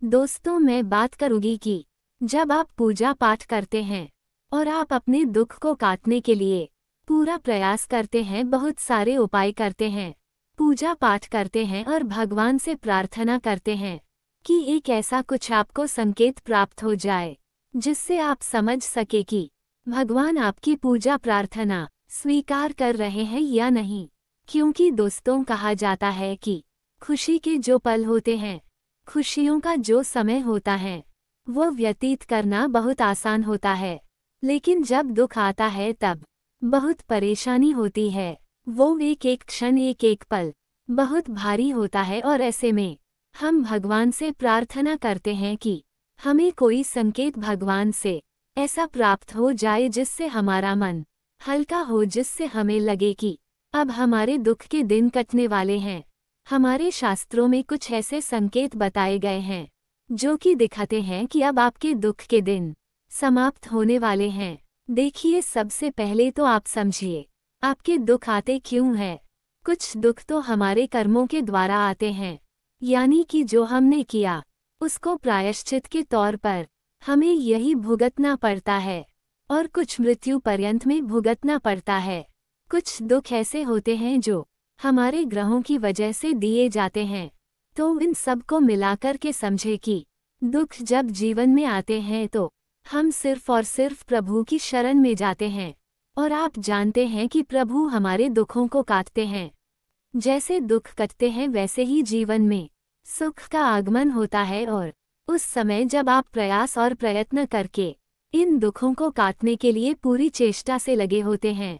दोस्तों, मैं बात करूंगी कि जब आप पूजा पाठ करते हैं और आप अपने दुख को काटने के लिए पूरा प्रयास करते हैं, बहुत सारे उपाय करते हैं, पूजा पाठ करते हैं और भगवान से प्रार्थना करते हैं कि एक ऐसा कुछ आपको संकेत प्राप्त हो जाए जिससे आप समझ सके कि भगवान आपकी पूजा प्रार्थना स्वीकार कर रहे हैं या नहीं। क्योंकि दोस्तों, कहा जाता है कि खुशी के जो पल होते हैं, खुशियों का जो समय होता है, वो व्यतीत करना बहुत आसान होता है, लेकिन जब दुख आता है तब बहुत परेशानी होती है। वो एक एक क्षण, एक एक पल बहुत भारी होता है और ऐसे में हम भगवान से प्रार्थना करते हैं कि हमें कोई संकेत भगवान से ऐसा प्राप्त हो जाए जिससे हमारा मन हल्का हो, जिससे हमें लगे कि अब हमारे दुख के दिन कटने वाले हैं। हमारे शास्त्रों में कुछ ऐसे संकेत बताए गए हैं जो कि दिखाते हैं कि अब आपके दुख के दिन समाप्त होने वाले हैं। देखिए, सबसे पहले तो आप समझिए आपके दुख आते क्यों हैं। कुछ दुख तो हमारे कर्मों के द्वारा आते हैं, यानी कि जो हमने किया उसको प्रायश्चित के तौर पर हमें यही भुगतना पड़ता है, और कुछ मृत्यु पर्यंत में भुगतना पड़ता है। कुछ दुख ऐसे होते हैं जो हमारे ग्रहों की वजह से दिए जाते हैं। तो इन सब को मिलाकर के समझे कि दुख जब जीवन में आते हैं तो हम सिर्फ और सिर्फ प्रभु की शरण में जाते हैं, और आप जानते हैं कि प्रभु हमारे दुखों को काटते हैं। जैसे दुख कटते हैं वैसे ही जीवन में सुख का आगमन होता है, और उस समय जब आप प्रयास और प्रयत्न करके इन दुखों को काटने के लिए पूरी चेष्टा से लगे होते हैं,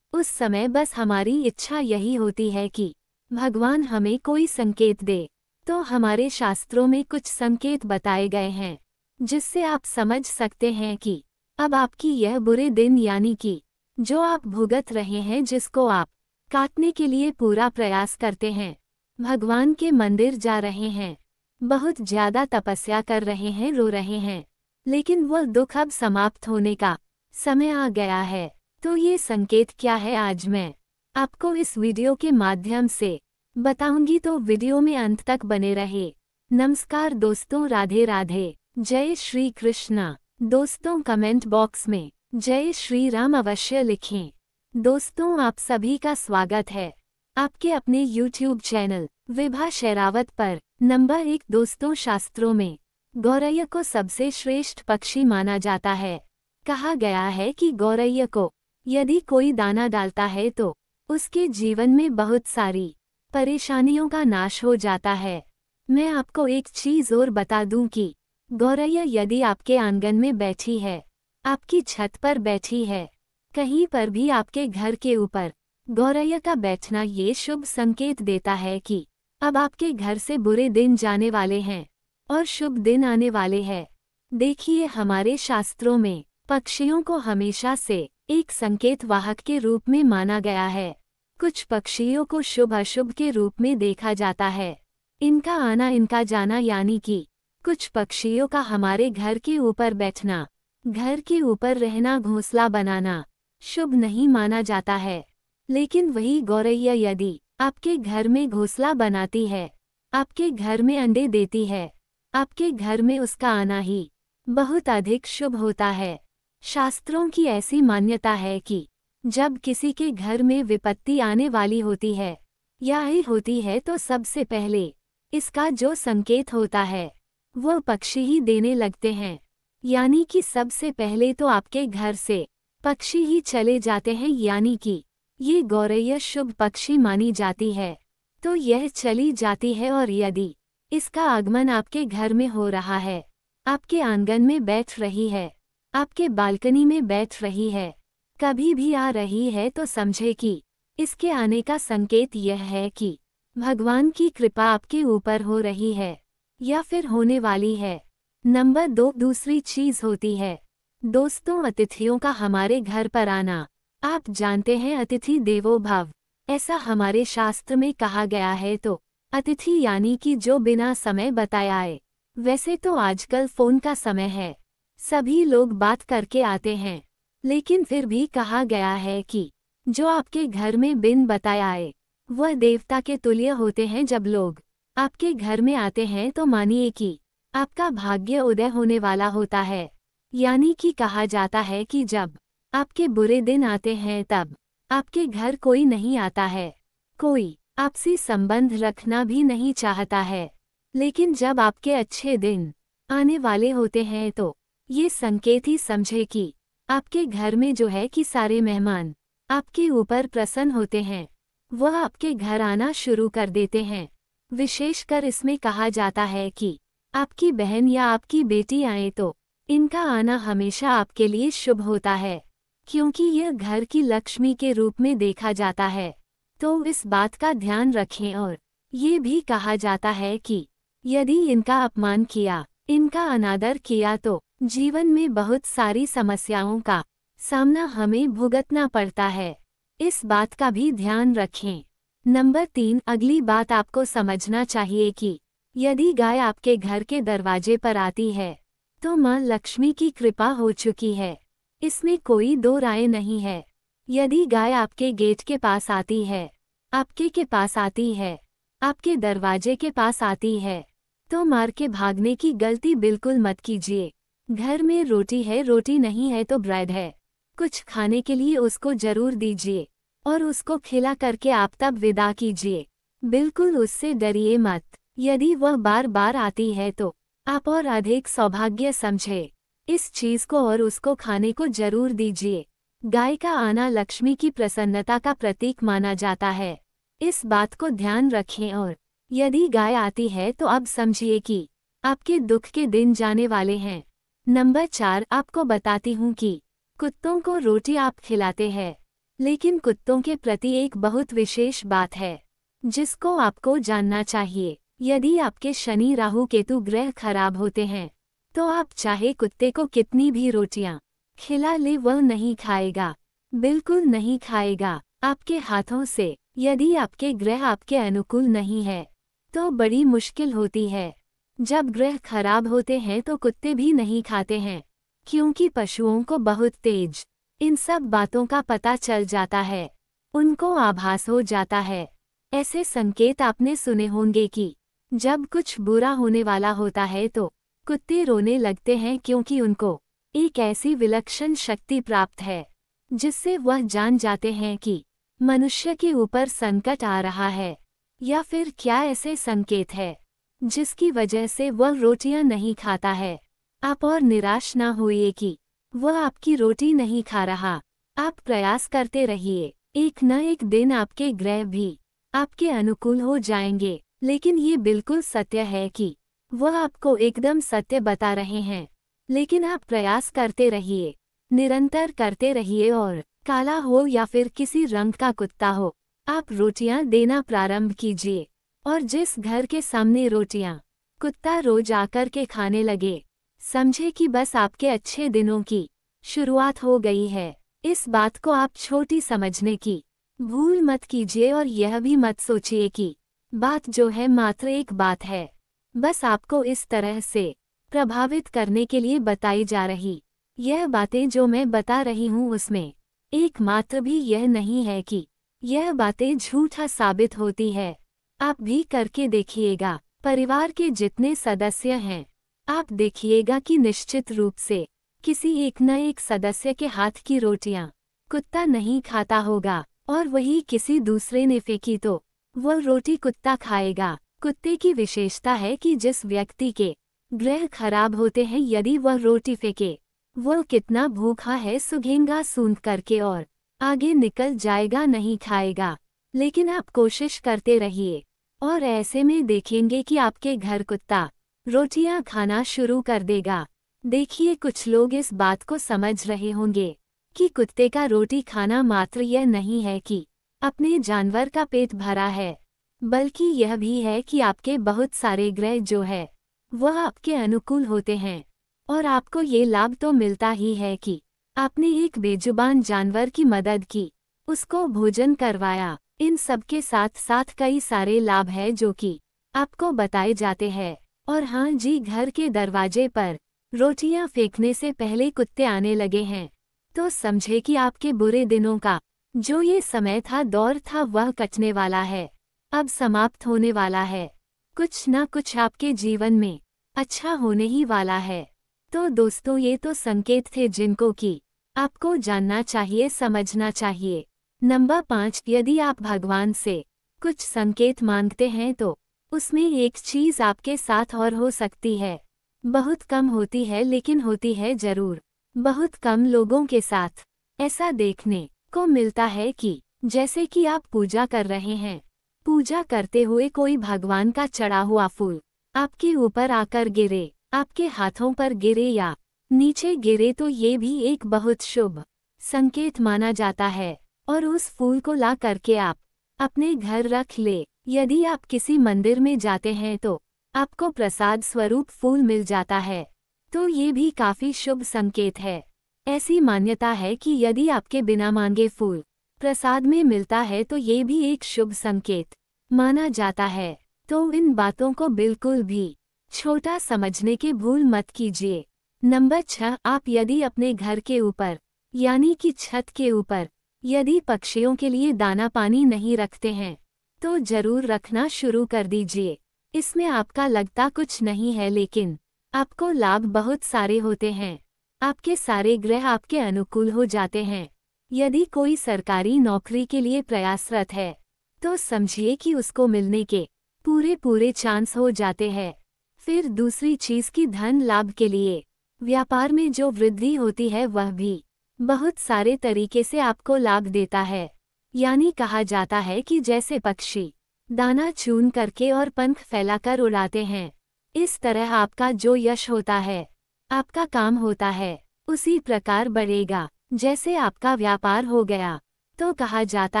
उस समय बस हमारी इच्छा यही होती है कि भगवान हमें कोई संकेत दे। तो हमारे शास्त्रों में कुछ संकेत बताए गए हैं जिससे आप समझ सकते हैं कि अब आपकी यह बुरे दिन, यानी कि जो आप भुगत रहे हैं, जिसको आप काटने के लिए पूरा प्रयास करते हैं, भगवान के मंदिर जा रहे हैं, बहुत ज्यादा तपस्या कर रहे हैं, रो रहे हैं, लेकिन वह दुख अब समाप्त होने का समय आ गया है। तो ये संकेत क्या है, आज मैं आपको इस वीडियो के माध्यम से बताऊंगी, तो वीडियो में अंत तक बने रहे। नमस्कार दोस्तों, राधे राधे, जय श्री कृष्णा। दोस्तों, कमेंट बॉक्स में जय श्री राम अवश्य लिखें। दोस्तों, आप सभी का स्वागत है आपके अपने YouTube चैनल विभा शेरावत पर। नंबर 1, दोस्तों, शास्त्रों में गौरैया को सबसे श्रेष्ठ पक्षी माना जाता है। कहा गया है कि गौरैया को यदि कोई दाना डालता है तो उसके जीवन में बहुत सारी परेशानियों का नाश हो जाता है। मैं आपको एक चीज और बता दूं कि गौरैया यदि आपके आंगन में बैठी है, आपकी छत पर बैठी है, कहीं पर भी आपके घर के ऊपर गौरैया का बैठना ये शुभ संकेत देता है कि अब आपके घर से बुरे दिन जाने वाले हैं और शुभ दिन आने वाले हैं। देखिए, हमारे शास्त्रों में पक्षियों को हमेशा से एक संकेत वाहक के रूप में माना गया है। कुछ पक्षियों को शुभ अशुभ के रूप में देखा जाता है। इनका आना, इनका जाना, यानी कि कुछ पक्षियों का हमारे घर के ऊपर बैठना, घर के ऊपर रहना, घोंसला बनाना शुभ नहीं माना जाता है। लेकिन वही गौरैया यदि आपके घर में घोंसला बनाती है, आपके घर में अंडे देती है, आपके घर में उसका आना ही बहुत अधिक शुभ होता है। शास्त्रों की ऐसी मान्यता है कि जब किसी के घर में विपत्ति आने वाली होती है या ही होती है, तो सबसे पहले इसका जो संकेत होता है वो पक्षी ही देने लगते हैं। यानी कि सबसे पहले तो आपके घर से पक्षी ही चले जाते हैं, यानी कि ये गौरैया शुभ पक्षी मानी जाती है। तो यह चली जाती है, और यदि इसका आगमन आपके घर में हो रहा है, आपके आंगन में बैठ रही है, आपके बालकनी में बैठ रही है, कभी भी आ रही है, तो समझे कि इसके आने का संकेत यह है कि भगवान की कृपा आपके ऊपर हो रही है या फिर होने वाली है। नंबर 2, दूसरी चीज होती है दोस्तों, अतिथियों का हमारे घर पर आना। आप जानते हैं, अतिथि देवो भव, ऐसा हमारे शास्त्र में कहा गया है। तो अतिथि यानी कि जो बिना समय बताए आए। वैसे तो आजकल फोन का समय है, सभी लोग बात करके आते हैं, लेकिन फिर भी कहा गया है कि जो आपके घर में बिन बताए आए वह देवता के तुल्य होते हैं। जब लोग आपके घर में आते हैं तो मानिए कि आपका भाग्य उदय होने वाला होता है। यानी कि कहा जाता है कि जब आपके बुरे दिन आते हैं तब आपके घर कोई नहीं आता है, कोई आपसे संबंध रखना भी नहीं चाहता है। लेकिन जब आपके अच्छे दिन आने वाले होते हैं तो ये संकेत ही समझे कि आपके घर में जो है कि सारे मेहमान आपके ऊपर प्रसन्न होते हैं, वह आपके घर आना शुरू कर देते हैं। विशेषकर इसमें कहा जाता है कि आपकी बहन या आपकी बेटी आए तो इनका आना हमेशा आपके लिए शुभ होता है, क्योंकि यह घर की लक्ष्मी के रूप में देखा जाता है। तो इस बात का ध्यान रखें। और ये भी कहा जाता है कि यदि इनका अपमान किया, इनका अनादर किया तो जीवन में बहुत सारी समस्याओं का सामना हमें भुगतना पड़ता है। इस बात का भी ध्यान रखें। नंबर 3, अगली बात आपको समझना चाहिए कि यदि गाय आपके घर के दरवाजे पर आती है तो मां लक्ष्मी की कृपा हो चुकी है, इसमें कोई दो राय नहीं है। यदि गाय आपके गेट के पास आती है, आपके के पास आती है, आपके दरवाजे के पास आती है, तो मार के भागने की गलती बिल्कुल मत कीजिए। घर में रोटी है, रोटी नहीं है तो ब्रेड है, कुछ खाने के लिए उसको जरूर दीजिए और उसको खिला करके आप तब विदा कीजिए। बिल्कुल उससे डरिए मत। यदि वह बार बार आती है तो आप और अधिक सौभाग्य समझे इस चीज को और उसको खाने को जरूर दीजिए। गाय का आना लक्ष्मी की प्रसन्नता का प्रतीक माना जाता है, इस बात को ध्यान रखें। और यदि गाय आती है तो अब समझिए कि आपके दुख के दिन जाने वाले हैं। नंबर 4, आपको बताती हूँ कि कुत्तों को रोटी आप खिलाते हैं, लेकिन कुत्तों के प्रति एक बहुत विशेष बात है जिसको आपको जानना चाहिए। यदि आपके शनि राहु केतु ग्रह खराब होते हैं तो आप चाहे कुत्ते को कितनी भी रोटियां खिला ले, वह नहीं खाएगा, बिल्कुल नहीं खाएगा आपके हाथों से। यदि आपके ग्रह आपके अनुकूल नहीं है तो बड़ी मुश्किल होती है। जब ग्रह खराब होते हैं तो कुत्ते भी नहीं खाते हैं, क्योंकि पशुओं को बहुत तेज इन सब बातों का पता चल जाता है, उनको आभास हो जाता है। ऐसे संकेत आपने सुने होंगे कि जब कुछ बुरा होने वाला होता है तो कुत्ते रोने लगते हैं, क्योंकि उनको एक ऐसी विलक्षण शक्ति प्राप्त है जिससे वह जान जाते हैं कि मनुष्य के ऊपर संकट आ रहा है, या फिर क्या ऐसे संकेत है जिसकी वजह से वह रोटियां नहीं खाता है। आप और निराश ना होइए कि वह आपकी रोटी नहीं खा रहा। आप प्रयास करते रहिए, एक न एक दिन आपके ग्रह भी आपके अनुकूल हो जाएंगे। लेकिन ये बिल्कुल सत्य है कि वह आपको एकदम सत्य बता रहे हैं, लेकिन आप प्रयास करते रहिए, निरंतर करते रहिए। और काला हो या फिर किसी रंग का कुत्ता हो, आप रोटियां देना प्रारंभ कीजिए। और जिस घर के सामने रोटियां कुत्ता रोज आकर के खाने लगे, समझे कि बस आपके अच्छे दिनों की शुरुआत हो गई है। इस बात को आप छोटी समझने की भूल मत कीजिए और यह भी मत सोचिए कि बात जो है मात्र एक बात है, बस आपको इस तरह से प्रभावित करने के लिए बताई जा रही यह बातें जो मैं बता रही हूँ उसमें एकमात्र भी यह नहीं है कि यह बातें झूठा साबित होती है। आप भी करके देखिएगा। परिवार के जितने सदस्य हैं, आप देखिएगा कि निश्चित रूप से किसी एक न एक सदस्य के हाथ की रोटियां कुत्ता नहीं खाता होगा, और वही किसी दूसरे ने फेंकी तो वह रोटी कुत्ता खाएगा। कुत्ते की विशेषता है कि जिस व्यक्ति के ग्रह खराब होते हैं, यदि वह रोटी फेंके, वह कितना भूखा है सूंघेगा सूंघ करके और आगे निकल जाएगा, नहीं खाएगा। लेकिन आप कोशिश करते रहिए और ऐसे में देखेंगे कि आपके घर कुत्ता रोटियां खाना शुरू कर देगा। देखिए, कुछ लोग इस बात को समझ रहे होंगे कि कुत्ते का रोटी खाना मात्र यह नहीं है कि अपने जानवर का पेट भरा है, बल्कि यह भी है कि आपके बहुत सारे ग्रह जो है वह आपके अनुकूल होते हैं। और आपको ये लाभ तो मिलता ही है कि आपने एक बेजुबान जानवर की मदद की, उसको भोजन करवाया। इन सब के साथ साथ कई सारे लाभ हैं जो कि आपको बताए जाते हैं। और हाँ जी, घर के दरवाजे पर रोटियां फेंकने से पहले कुत्ते आने लगे हैं तो समझे कि आपके बुरे दिनों का जो ये समय था, दौर था, वह कटने वाला है, अब समाप्त होने वाला है। कुछ ना कुछ आपके जीवन में अच्छा होने ही वाला है। तो दोस्तों ये तो संकेत थे जिनको कि आपको जानना चाहिए, समझना चाहिए। नंबर 5, यदि आप भगवान से कुछ संकेत मांगते हैं तो उसमें एक चीज आपके साथ और हो सकती है। बहुत कम होती है लेकिन होती है जरूर। बहुत कम लोगों के साथ ऐसा देखने को मिलता है कि जैसे कि आप पूजा कर रहे हैं, पूजा करते हुए कोई भगवान का चढ़ा हुआ फूल आपके ऊपर आकर गिरे, आपके हाथों पर गिरे या नीचे गिरे तो ये भी एक बहुत शुभ संकेत माना जाता है। और उस फूल को ला करके आप अपने घर रख ले। यदि आप किसी मंदिर में जाते हैं तो आपको प्रसाद स्वरूप फूल मिल जाता है, तो ये भी काफी शुभ संकेत है। ऐसी मान्यता है कि यदि आपके बिना मांगे फूल प्रसाद में मिलता है तो ये भी एक शुभ संकेत माना जाता है। तो इन बातों को बिल्कुल भी छोटा समझने के भूल मत कीजिए। नंबर 6, आप यदि अपने घर के ऊपर यानी कि छत के ऊपर यदि पक्षियों के लिए दाना पानी नहीं रखते हैं तो जरूर रखना शुरू कर दीजिए। इसमें आपका लगता कुछ नहीं है लेकिन आपको लाभ बहुत सारे होते हैं। आपके सारे ग्रह आपके अनुकूल हो जाते हैं। यदि कोई सरकारी नौकरी के लिए प्रयासरत है तो समझिए कि उसको मिलने के पूरे चांस हो जाते हैं। फिर दूसरी चीज की धन लाभ के लिए व्यापार में जो वृद्धि होती है वह भी बहुत सारे तरीके से आपको लाभ देता है। यानी कहा जाता है कि जैसे पक्षी दाना चून करके और पंख फैलाकर उड़ाते हैं, इस तरह आपका जो यश होता है, आपका काम होता है, उसी प्रकार बढ़ेगा। जैसे आपका व्यापार हो गया तो कहा जाता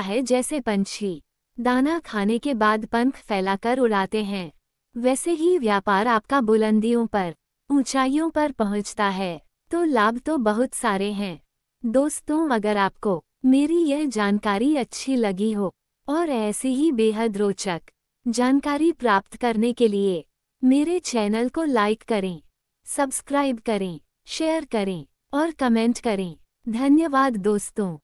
है जैसे पंछी दाना खाने के बाद पंख फैलाकर उड़ाते हैं, वैसे ही व्यापार आपका बुलंदियों पर, ऊंचाइयों पर पहुंचता है। तो लाभ तो बहुत सारे हैं। दोस्तों अगर आपको मेरी यह जानकारी अच्छी लगी हो और ऐसी ही बेहद रोचक जानकारी प्राप्त करने के लिए मेरे चैनल को लाइक करें, सब्सक्राइब करें, शेयर करें और कमेंट करें। धन्यवाद दोस्तों।